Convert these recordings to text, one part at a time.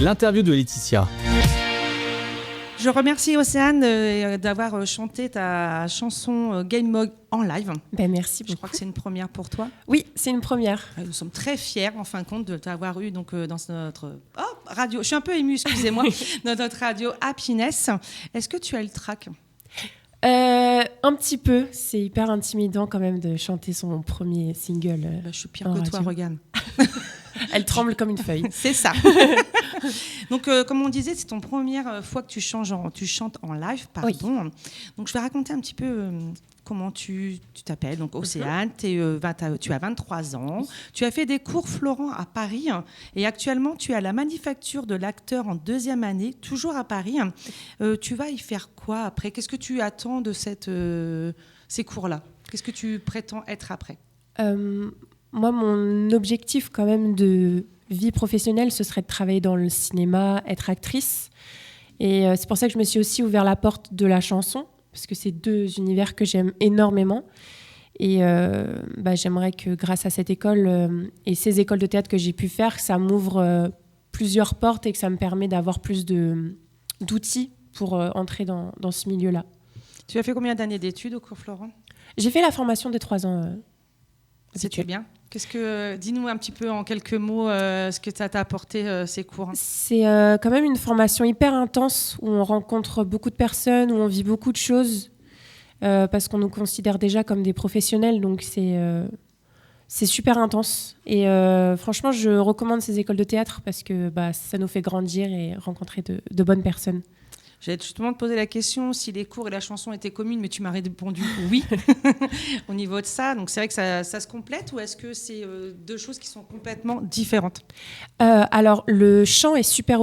L'interview de Laetitia. Je remercie Océane d'avoir chanté ta chanson Game Mode en live. Merci beaucoup. Je crois que c'est une première pour toi. Oui, c'est une première. Nous sommes très fiers, en fin de compte, de t'avoir eu donc, dans notre radio. Je suis un peu émue, excusez-moi, dans notre radio Happiness. Est-ce que tu as le trac ? Un petit peu. C'est hyper intimidant quand même de chanter son premier single. Je suis pire que toi, regarde. Elle tremble comme une feuille. C'est ça. Donc, comme on disait, c'est ton première fois que tu chantes en live, pardon. Oui. Donc, je vais raconter un petit peu comment tu t'appelles. Donc, Océane, tu as 23 ans. Tu as fait des cours Florent à Paris. Et actuellement, tu es à la Manufacture de l'acteur en 2e année, toujours à Paris. Tu vas y faire quoi après ? Qu'est-ce que tu attends de ces cours-là ? Qu'est-ce que tu prétends être après ? Moi, mon objectif quand même de vie professionnelle, ce serait de travailler dans le cinéma, être actrice. Et c'est pour ça que je me suis aussi ouvert la porte de la chanson, parce que c'est 2 univers que j'aime énormément. Et j'aimerais que grâce à cette école et ces écoles de théâtre que j'ai pu faire, que ça m'ouvre plusieurs portes et que ça me permet d'avoir plus d'outils pour entrer dans ce milieu-là. Tu as fait combien d'années d'études au cours Florent ? J'ai fait la formation des 3 ans. C'était bien. Dis-nous un petit peu en quelques mots ce que ça t'a apporté ces cours. C'est quand même une formation hyper intense où on rencontre beaucoup de personnes, où on vit beaucoup de choses parce qu'on nous considère déjà comme des professionnels, donc c'est super intense. Et franchement, je recommande ces écoles de théâtre parce que ça nous fait grandir et rencontrer de bonnes personnes. J'allais justement te poser la question si les cours et la chanson étaient communes, mais tu m'as répondu oui au niveau de ça. Donc c'est vrai que ça se complète, ou est-ce que c'est 2 choses qui sont complètement différentes ? Alors le chant est super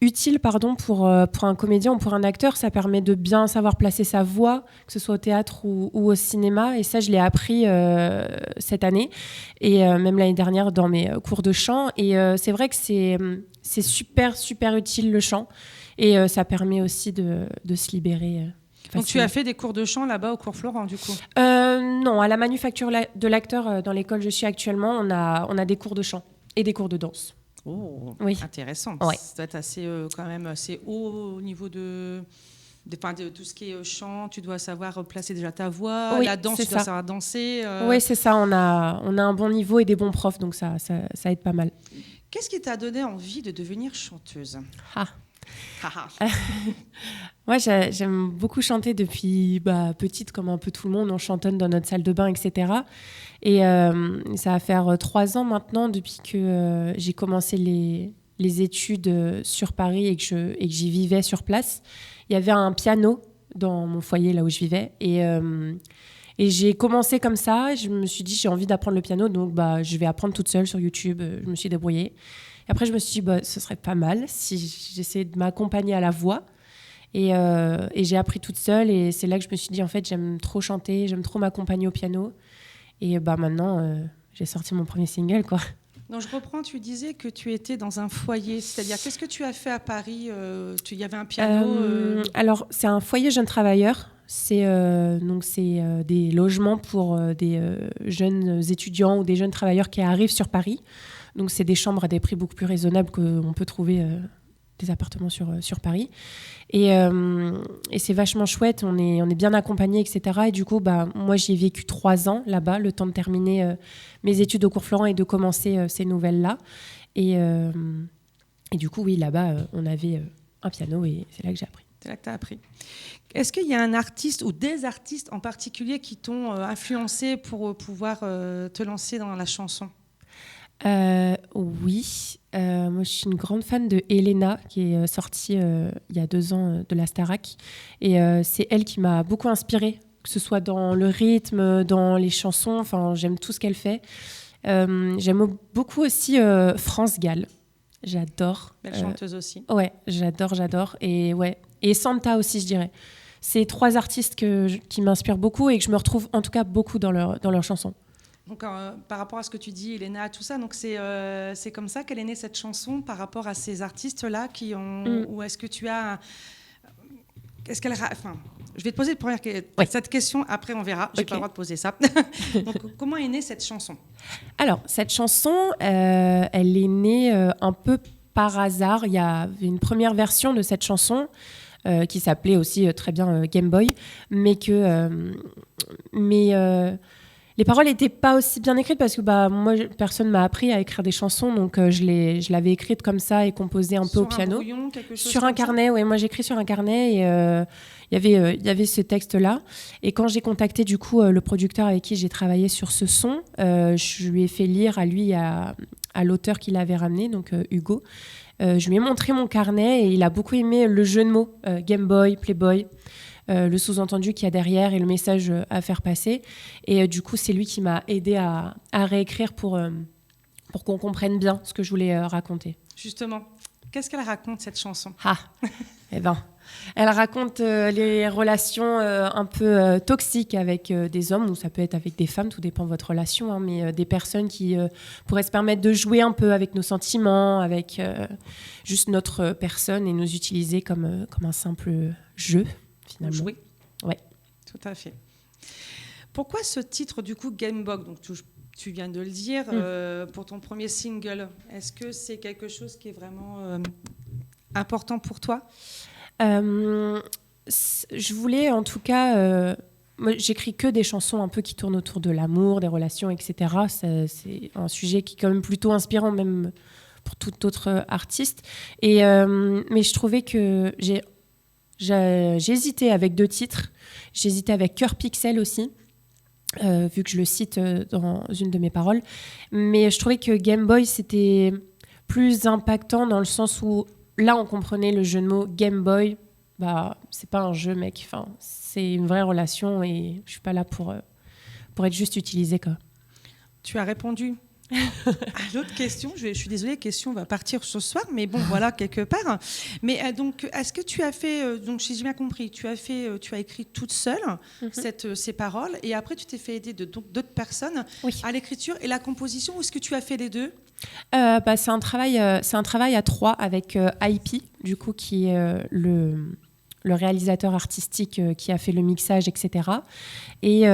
utile pour un comédien ou pour un acteur. Ça permet de bien savoir placer sa voix, que ce soit au théâtre ou au cinéma. Et ça, je l'ai appris cette année et même l'année dernière dans mes cours de chant. Et c'est vrai que c'est super, super utile le chant. Et ça permet aussi de se libérer. Donc tu as fait des cours de chant là-bas au cours Florent, du coup ? Non, à la Manufacture de l'acteur, dans l'école où je suis actuellement, on a des cours de chant et des cours de danse. Oh, oui. Intéressant. Ouais. Ça doit être quand même assez haut au niveau de tout ce qui est chant. Tu dois savoir placer déjà ta voix. Oui, la danse, tu dois savoir danser. Oui, c'est ça. On a un bon niveau et des bons profs, donc ça aide pas mal. Qu'est-ce qui t'a donné envie de devenir chanteuse ? Moi, j'aime beaucoup chanter depuis petite, comme un peu tout le monde. On chantonne dans notre salle de bain, etc. Et ça va faire 3 ans maintenant depuis que j'ai commencé les études sur Paris et que j'y vivais sur place. Il y avait un piano dans mon foyer, là où je vivais. Et j'ai commencé comme ça. Je me suis dit, j'ai envie d'apprendre le piano, donc je vais apprendre toute seule sur YouTube. Je me suis débrouillée. Et après, je me suis dit, ce serait pas mal si j'essayais de m'accompagner à la voix. Et j'ai appris toute seule. Et c'est là que je me suis dit, en fait, j'aime trop chanter, j'aime trop m'accompagner au piano. Et maintenant, j'ai sorti mon premier single, quoi. Donc, je reprends, tu disais que tu étais dans un foyer. C'est-à-dire, qu'est-ce que tu as fait à Paris ? Il y avait un piano Alors, c'est un foyer jeunes travailleurs. C'est des logements pour des jeunes étudiants ou des jeunes travailleurs qui arrivent sur Paris. Donc, c'est des chambres à des prix beaucoup plus raisonnables qu'on peut trouver des appartements sur Paris. Et c'est vachement chouette. On est bien accompagnés, etc. Et du coup, moi, j'y ai vécu 3 ans là-bas, le temps de terminer mes études au cours Florent et de commencer ces nouvelles-là. Et du coup, oui, là-bas, on avait un piano et c'est là que j'ai appris. C'est là que tu as appris. Est-ce qu'il y a un artiste ou des artistes en particulier qui t'ont influencé pour pouvoir te lancer dans la chanson ? Oui, moi je suis une grande fan de Elena qui est sortie il y a 2 ans de la Starac et c'est elle qui m'a beaucoup inspirée, que ce soit dans le rythme, dans les chansons, enfin j'aime tout ce qu'elle fait. J'aime beaucoup aussi France Gall, j'adore. Belle chanteuse aussi. Ouais, j'adore et Santa aussi je dirais. C'est 3 artistes qui m'inspirent beaucoup et que je me retrouve en tout cas beaucoup dans leurs chansons. Donc, par rapport à ce que tu dis, Elena, tout ça, donc c'est comme ça qu'elle est née cette chanson par rapport à ces artistes-là qui ont. Ou est-ce que tu as. Est-ce qu'elle. Enfin, je vais te poser cette question, après on verra. Je n'ai pas le droit de poser ça. Donc, comment est née cette chanson ? Alors, cette chanson, elle est née un peu par hasard, il y avait une première version de cette chanson qui s'appelait aussi très bien Game Boy, mais les paroles n'étaient pas aussi bien écrites parce que moi, personne m'a appris à écrire des chansons, donc je l'avais écrite comme ça et composée un peu au piano. Sur un carnet, oui. Moi, j'écris sur un carnet et il y avait ce texte-là. Et quand j'ai contacté du coup le producteur avec qui j'ai travaillé sur ce son, je lui ai fait lire à lui, à l'auteur qui l'avait ramené, donc Hugo. Je lui ai montré mon carnet et il a beaucoup aimé le jeu de mots, Game Boy, Playboy. Le sous-entendu qu'il y a derrière et le message à faire passer. Et du coup, c'est lui qui m'a aidé à réécrire pour qu'on comprenne bien ce que je voulais raconter. Justement, qu'est-ce qu'elle raconte, cette chanson ? Eh ben, elle raconte les relations un peu toxiques avec des hommes, ou ça peut être avec des femmes, tout dépend de votre relation, hein, mais des personnes qui pourraient se permettre de jouer un peu avec nos sentiments, avec juste notre personne et nous utiliser comme un simple jeu. Finalement. Jouer. Ouais. Tout à fait. Pourquoi ce titre, du coup, Game Boy ? Donc, tu viens de le dire, pour ton premier single. Est-ce que c'est quelque chose qui est vraiment important pour toi ? Je voulais, en tout cas... moi, j'écris que des chansons un peu qui tournent autour de l'amour, des relations, etc. C'est un sujet qui est quand même plutôt inspirant, même pour tout autre artiste. Mais je trouvais que... J'hésitais avec 2 titres. J'hésitais avec Cœur Pixel aussi, vu que je le cite dans une de mes paroles. Mais je trouvais que Game Boy, c'était plus impactant dans le sens où, là, on comprenait le jeu de mots Game Boy. C'est pas un jeu, mec. Enfin, c'est une vraie relation et je suis pas là pour être juste utilisée, quoi. Tu as répondu à l'autre question. Je suis désolée, la question va partir ce soir, mais bon, voilà, quelque part. Mais donc, est-ce que tu as fait, donc si j'ai bien compris, tu as écrit toute seule ces paroles, et après tu t'es fait aider d'autres personnes à l'écriture et la composition, ou est-ce que tu as fait les deux ? C'est un travail à 3 avec IP, du coup, qui est le réalisateur artistique qui a fait le mixage, etc. Et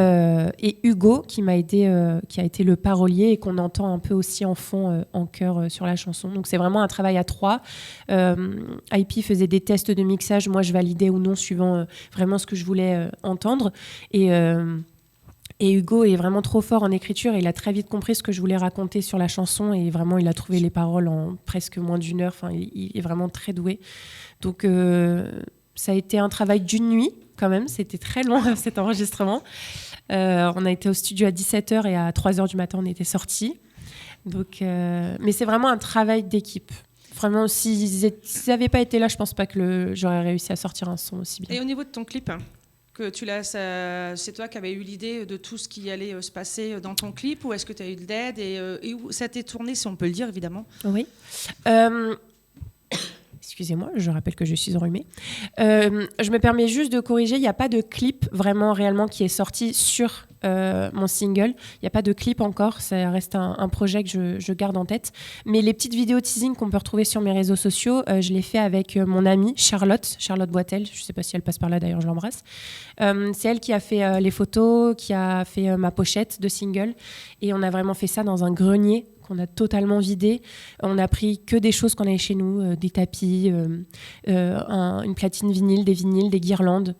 Hugo, qui m'a aidé, qui a été le parolier et qu'on entend un peu aussi en fond, en chœur sur la chanson. Donc c'est vraiment un travail à 3. IP faisait des tests de mixage, moi je validais ou non suivant vraiment ce que je voulais entendre. Et Hugo est vraiment trop fort en écriture et il a très vite compris ce que je voulais raconter sur la chanson et vraiment il a trouvé les paroles en presque moins d'1 heure. Enfin, il est vraiment très doué. Donc ça a été un travail d'une nuit quand même, c'était très long cet enregistrement. On a été au studio à 17h et à 3h du matin on était sortis. Donc, mais c'est vraiment un travail d'équipe. Vraiment, s'ils n'avaient pas été là, je ne pense pas que j'aurais réussi à sortir un son aussi bien. Et au niveau de ton clip, c'est toi qui avais eu l'idée de tout ce qui allait se passer dans ton clip, ou est-ce que tu as eu de l'aide et où ça t'est tourné, si on peut le dire évidemment ? Oui. Excusez-moi, je rappelle que je suis enrhumée. Je me permets juste de corriger, il n'y a pas de clip vraiment réellement qui est sorti sur mon single. Il n'y a pas de clip encore, ça reste un projet que je garde en tête. Mais les petites vidéos teasing qu'on peut retrouver sur mes réseaux sociaux, je les fais avec mon amie Charlotte Boitel. Je ne sais pas si elle passe par là, d'ailleurs je l'embrasse. C'est elle qui a fait les photos, qui a fait ma pochette de single. Et on a vraiment fait ça dans un grenier qu'on a totalement vidé. On a pris que des choses qu'on avait chez nous, des tapis, une platine vinyle, des vinyles, des guirlandes.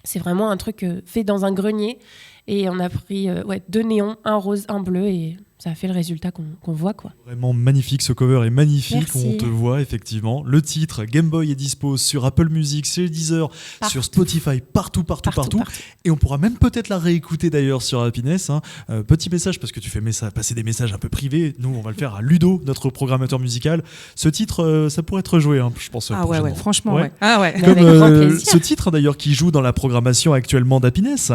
C'est vraiment un truc fait dans un grenier. Et on a pris 2 néons, un rose, un bleu, et ça a fait le résultat qu'on voit, quoi. Vraiment magnifique, ce cover est magnifique. Merci. On te voit effectivement. Le titre Game Boy est dispo sur Apple Music, sur Deezer, sur Spotify, partout. Et on pourra même peut-être la réécouter d'ailleurs sur Happiness. Petit message, parce que tu fais passer des messages un peu privés. Nous, on va le faire à Ludo, notre programmateur musical. Ce titre, ça pourrait être joué, je pense. Franchement, ouais. Ah ouais. Comme ce titre d'ailleurs qui joue dans la programmation actuellement d'Happiness.